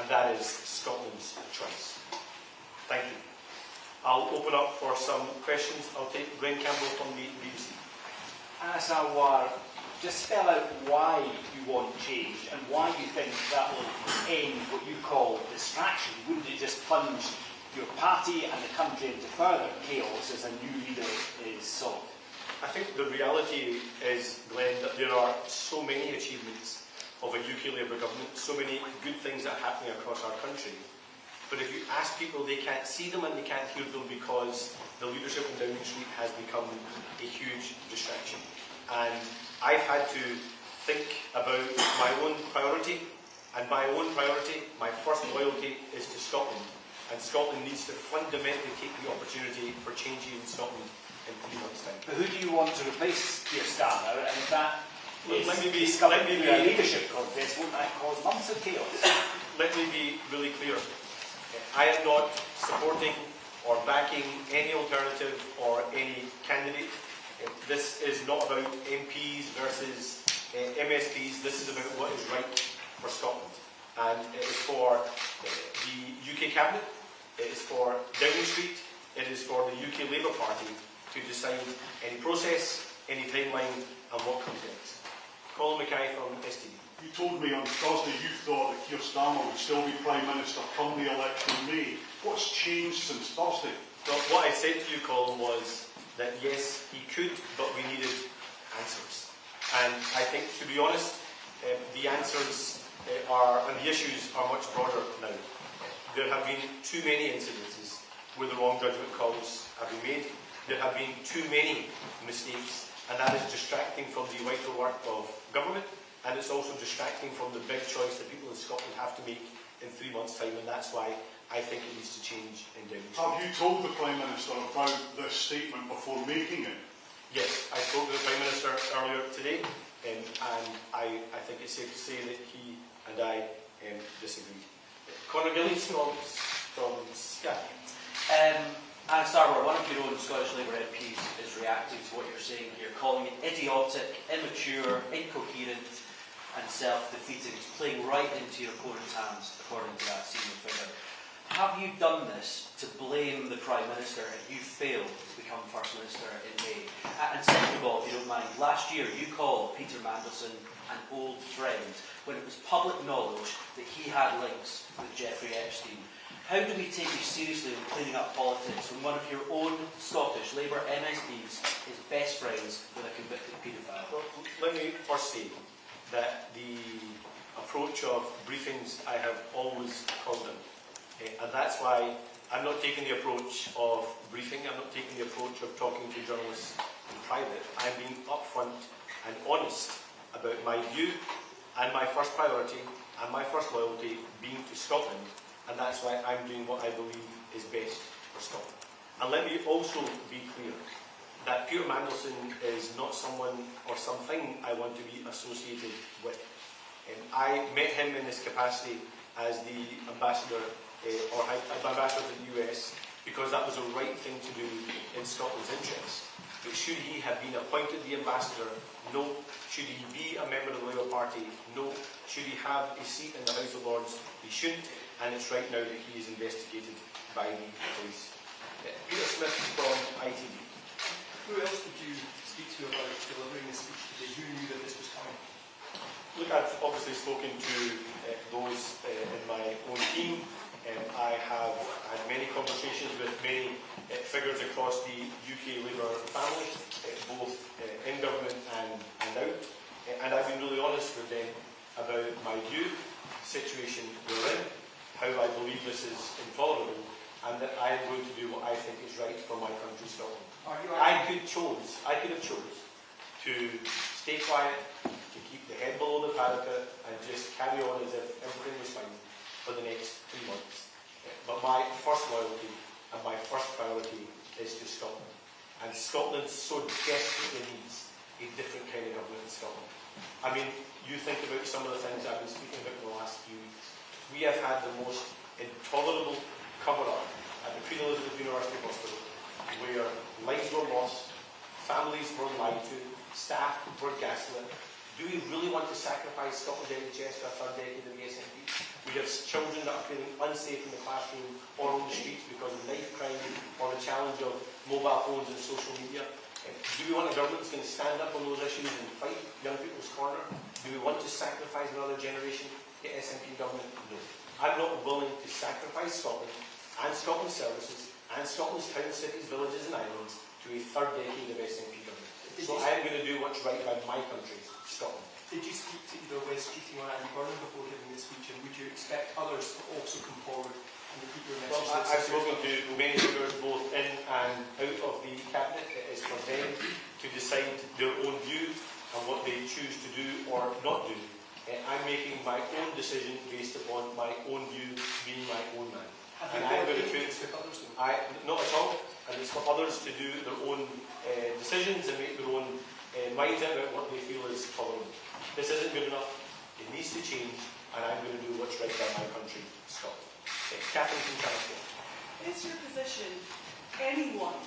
that is Scotland's choice. Thank you. I'll open up for some questions. I'll take Glenn Campbell from the BBC. Anas Sarwar, just spell out why you want change and why you think that will end what you call distraction. Wouldn't it just plunge your party and the country into further chaos as a new leader is sought? I think the reality is, Glenn, that there are so many achievements of a UK Labour government, so many good things that are happening across our country. But if you ask people, they can't see them and they can't hear them because the leadership in Downing Street has become a huge distraction. And I've had to think about my own priority, and my own priority, my first loyalty, is to Scotland. And Scotland needs to fundamentally take the opportunity for change in Scotland in 3 months' time. But who do you want to replace Keir Starmer? And if that let me be a leadership contest, won't that cause months of chaos? Let me be really clear. I am not supporting or backing any alternative or any candidate. This is not about MPs versus MSPs. This is about what is right for Scotland. And it is for the UK Cabinet, it is for Downing Street, it is for the UK Labour Party to decide any process, any timeline, and what comes next. Colin Mackay from STV. You told me on Thursday you thought that Keir Starmer would still be Prime Minister come the election in May. What's changed since Thursday? Well, what I said to you, Colin, was that yes, he could, but we needed answers. And I think, to be honest, the answers and the issues are much broader now. There have been too many incidences where the wrong judgment calls have been made. There have been too many mistakes, and that is distracting from the vital work of government. And it's also distracting from the big choice that people in Scotland have to make in 3 months' time, and that's why I think it needs to change in Downing Street. Have you told the Prime Minister about this statement before making it? Yes, I spoke to the Prime Minister earlier today, and I think it's safe to say that he and I disagree. Conor Gillies from Sky. Anas Sarwar, one of your own Scottish Labour MPs is reacting to what you're saying here, calling it idiotic, immature, incoherent and self-defeating. It's playing right into your opponent's hands, according to that senior figure. Have you done this to blame the Prime Minister if you failed to become First Minister in May? And second of all, if you don't mind, last year you called Peter Mandelson an old friend when it was public knowledge that he had links with Jeffrey Epstein. How do we take you seriously in cleaning up politics when one of your own Scottish Labour MSPs is best friends with a convicted paedophile? Well, let me first say that the approach of briefings I have always called them. And that's why I'm not taking the approach of briefing, I'm not taking the approach of talking to journalists in private. I'm being upfront and honest about my view and my first priority and my first loyalty being to Scotland, and that's why I'm doing what I believe is best for Scotland. And let me also be clear that Peter Mandelson is not someone or something I want to be associated with. I met him in his capacity as the ambassador or ambassador to the US because that was the right thing to do in Scotland's interest. But should he have been appointed the ambassador? No. Should he be a member of the Labour Party? No. Should he have a seat in the House of Lords? He shouldn't, and it's right now that he is investigated by the police. Peter Smith from ITV. Who else did you speak to about delivering this speech today? Who knew that this was coming? Look, I've obviously spoken to those in my own team. I have had many conversations with many figures across the UK Labour family, both in government and out. And I've been really honest with them about my view, the situation we're in, how I believe this is intolerable, and that I am going to do what I think is right for my country, Scotland. I could have chose to stay quiet, to keep the head below the parapet, and just carry on as if everything was fine for the next 3 months. But my first loyalty and my first priority is to Scotland. And Scotland so desperately needs a different kind of government in Scotland. I mean, you think about some of the things I've been speaking about in the last few weeks. We have had the most intolerable cover-up at the Queen Elizabeth University Hospital, where lives were lost, families were lied to, staff were gaslit, Do we really want to sacrifice Scotland's NHS for a third decade of the SNP? We have children that are feeling unsafe in the classroom or on the streets because of knife crime or the challenge of mobile phones and social media. Do we want a government that's going to stand up on those issues and fight young people's corner? Do we want to sacrifice another generation to SNP government? No. I'm not willing to sacrifice Scotland and Scotland's services and Scotland's towns, cities, villages and islands to a third decade of SNP government. So I am going to do what's right by my country, Scotland. Did you speak to either West Keating or Andy Burnham before giving this speech, and would you expect others to also come forward and repeat your message? Well, I've spoken to many figures both in and out of the Cabinet. It is for them to decide their own view and what they choose to do or not do. I'm making my own decision based upon my own view, being my own man. Have and you I'm going to with others? not at all. And it's for others to do their own decisions and make their own minds about what they feel is tolerable. This isn't good enough. It needs to change, and I'm going to do what's right by my country, Scotland. Catherine from Transport. Is your position anyone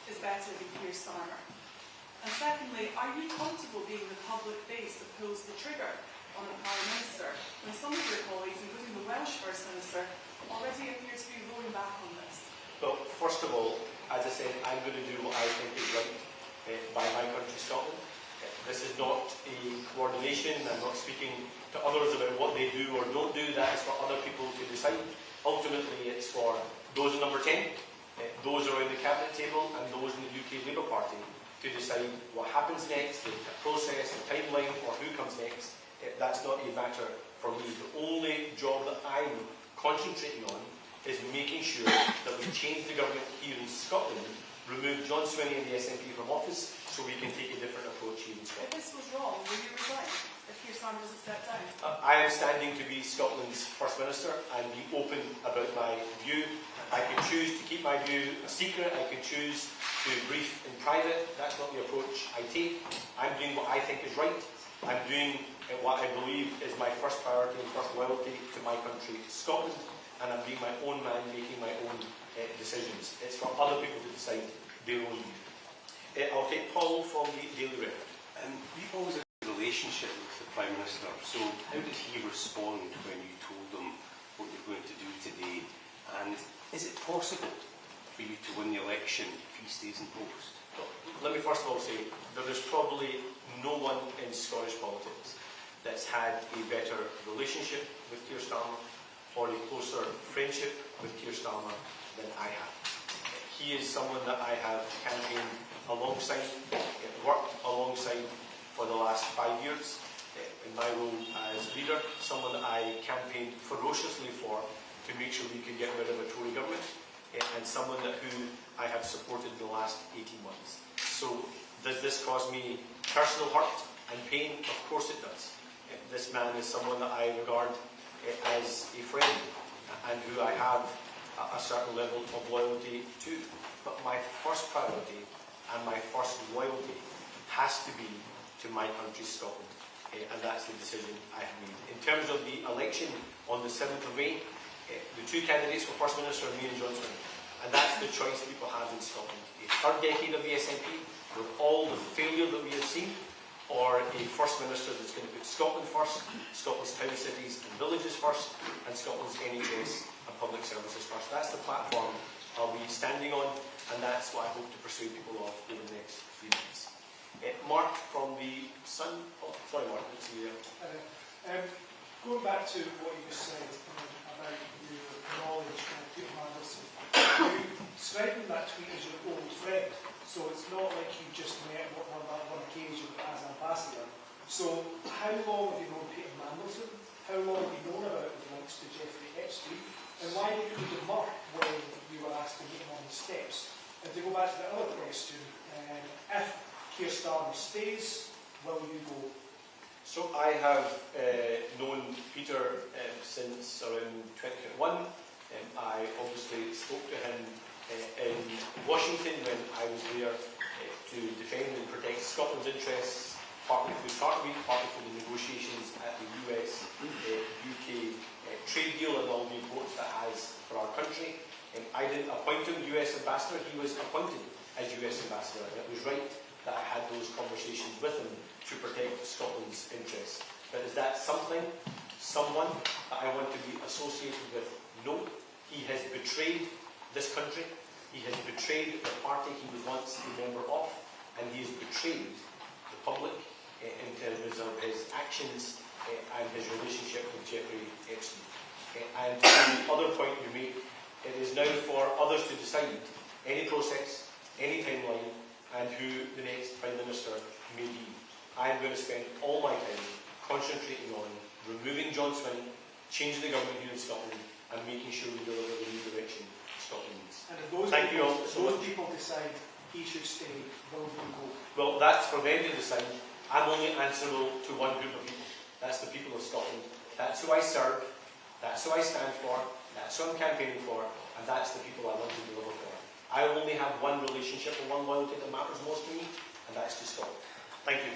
is better than Keir Starmer? And secondly, are you comfortable being the public face that pulls the trigger on the Prime Minister when some of your colleagues, including the Welsh First Minister, already appear to be rolling back on this? Well, first of all, as I said, I'm going to do what I think is right by my country, Scotland. This is not a coordination. I'm not speaking to others about what they do or don't do. That is for other people to decide. Ultimately, it's for those in number 10, those around the Cabinet table and those in the UK Labour Party to decide what happens next, the process, the timeline, or who comes next. That's not a matter for me. The only job that I'm concentrating on is making sure that we change the government here in Scotland, remove John Swinney and the SNP from office so we can take a different approach here in Scotland. If this was wrong, will you resign if Keir Starmer doesn't step down? I am standing to be Scotland's First Minister and be open about my view. I can choose to keep my view a secret. I can choose to brief in private. That's not the approach I take. I'm doing what I think is right. I'm doing what I believe is my first priority and first loyalty to my country, Scotland. And I'm being my own man, making my own decisions. It's for other people to decide their own view. I'll take Paul from the Daily Record. You've always had a relationship with the Prime Minister, so how did he respond when you told him what you're going to do today? And is it possible for you to win the election if he stays in post? Well, let me first of all say that there's probably no one in Scottish politics that's had a better relationship with Keir Starmer or a closer friendship with Keir Starmer than I have. He is someone that I have campaigned alongside, worked alongside for the last 5 years in my role as leader, someone that I campaigned ferociously for to make sure we could get rid of a Tory government, and someone who I have supported in the last 18 months. So does this cause me personal hurt and pain? Of course it does. This man is someone that I regard as a friend and who I have a certain level of loyalty to. But my first priority and my first loyalty has to be to my country, Scotland. And that's the decision I have made. In terms of the election on the 7th of May, the two candidates for First Minister are me and John Swinney. And that's the choice people have in Scotland. A third decade of the SNP, with all the failure that we have seen, or a First Minister that's going to put Scotland first, Scotland's towns, cities and villages first, and Scotland's NHS and public services first. That's the platform I'll be standing on, and that's what I hope to persuade people of over the next 3 months. Mark from the Sun. Oh, sorry, Mark. Let's see you there. Going back to what you just said about your knowledge from Peter Mandelson, you describing that tweet as your old friend. So it's not like you just met on that one occasion as ambassador. So how long have you known Peter Mandelson? How long have you known about the links to Jeffrey Epstein? And why did you demur when you were asked to meet him on the steps? And to go back to the other question, if Keir Starmer stays, will you go? So I have known Peter since around 2021. I obviously spoke to him in Washington when I was there to defend and protect Scotland's interests, partly through Cartwheat, partly through the negotiations at the US-UK trade deal and all the importance that has for our country. I didn't appoint him US ambassador, he was appointed as US ambassador, and it was right that I had those conversations with him to protect Scotland's interests. But is that something, someone that I want to be associated with? No. He has betrayed this country. He has betrayed the party he was once a member of, and he has betrayed the public in terms of his actions and his relationship with Jeffrey Epstein. And the other point you make, it is now for others to decide any process, any timeline, and who the next Prime Minister may be. I am going to spend all my time concentrating on removing John Swinney, changing the government here in Scotland, and making sure we deliver the new direction Scotland needs. And if those, Thank you people, all so those much. people decide he should stay, will he go? Well, that's for them to decide. I'm only answerable to one group of people. That's the people of Scotland. That's who I serve. That's who I stand for. That's who I'm campaigning for. And that's the people I want to deliver for. I only have one relationship and one loyalty that matters most to me, and that's to Scotland. Thank you.